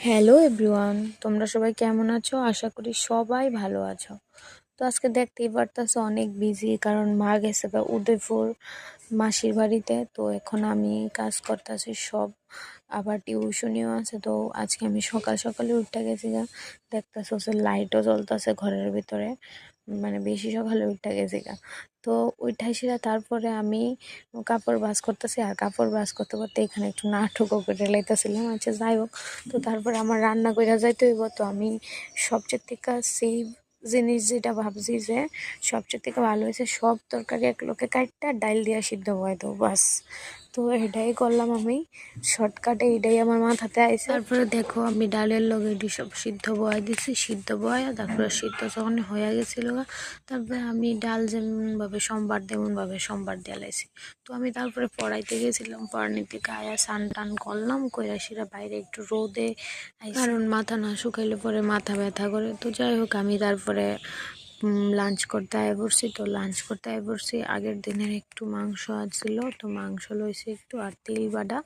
Hello everyone, তোমরা সবাই কেমন আছো? আশা করি সবাই ভালো আছো। তো আজকে দেখতেই পারতাছো অনেক বিজি, কারণ মা গেছে গা উদয়পুর মাসির বাড়িতে। তো এখন আমি কাজ করতেছি সব, আবার টিউশনিও আছে। তো আজকে আমি সকাল সকালে উঠতে গেছি গা, দেখতেছো যে লাইটও জ্বলতেছে ঘরের ভিতরে, মানে বেশি সকালে উঠতে গেছি গা। তো উঠাইছিলা, তারপরে আমি কাপড় ভাঁজ করতেছি, আর কাপড় ভাঁজ করতে করতে এখানে একটু নাটকও করে লাইতেছিলাম। আচ্ছা যাই হোক, তো তারপরে আমার রান্না কইরা যাইতে হইব। তো আমি সবচেয়ে থেকে সেই জিনিস যেটা ভাবছি যে সবচেয়ে থেকে ভালো হয়েছে, সব তরকারি এক লোকে কাটটা ডাইল দিয়া সিদ্ধ হয়ে দেবো, বাস। তো এটাই করলাম আমি, শর্টকাটে এটাই আমার মাথাতে আইছে। তারপরে দেখো আমি ডালের লগে এটি সব সিদ্ধ বয়া দিছি, সিদ্ধ বয়া তারপরে সিদ্ধ যখন হয়ে গেছিল, তারপরে আমি ডাল যেমনভাবে সোমবার তেমনভাবে সোমবার দিয়ে লাইছি। তো আমি তারপরে পড়াইতে গেছিলাম, পড়ানি থেকে আয়া স্নান টান করলাম, কইরা সেরা বাইরে একটু রোদে, কারণ মাথা না শুকাইলে পরে মাথা ব্যথা করে। তো যাই হোক, আমি তারপরে লাঞ্চ করতে আয় পড়ছি। তো লাঞ্চ করতে আয় পড়ছি, আগের দিনের একটু মাংস আছিল, তো মাংস লইছি একটু, আর তেল বাটা,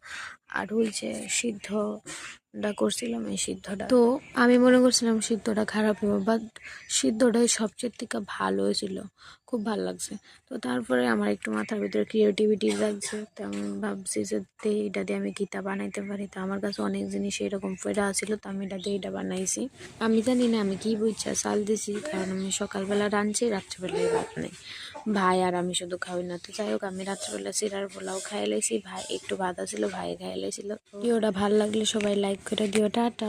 আর ওই যে সিদ্ধটা করছিলাম এই সিদ্ধটা। তো আমি মনে করছিলাম সিদ্ধটা খারাপ হবে, বাট সিদ্ধটাই সবচেয়ে থেকে ভালো হয়েছিল, খুব ভালো লাগছে। তো তারপরে আমার একটু মাথার ভিতরে ক্রিয়েটিভিটি লাগছে, তো আমি ভাবছি যে এটা দিয়ে আমি গীতা বানাইতে পারি। তো আমার কাছে অনেক জিনিস এরকম ফেরা আছিল, তো আমি এটা দিয়ে এটা বানাইছি। আমি জানি না আমি কি বুঝছা চাল দিছি, কারণ আমি সকালবেলা রাঁধছি, রাত্রেবেলায় ভাত নেই, ভাই আর আমি শুধু খাওয়াই না। তো যাই হোক, আমি রাত্রেবেলা চিরার পোলাও খাই লাইছি, ভাই একটু ভাত আছিল, ভাই খাই লাইছিল। ভিডিওটা ভালো লাগলে সবাই লাইক করে দিও, টাটা।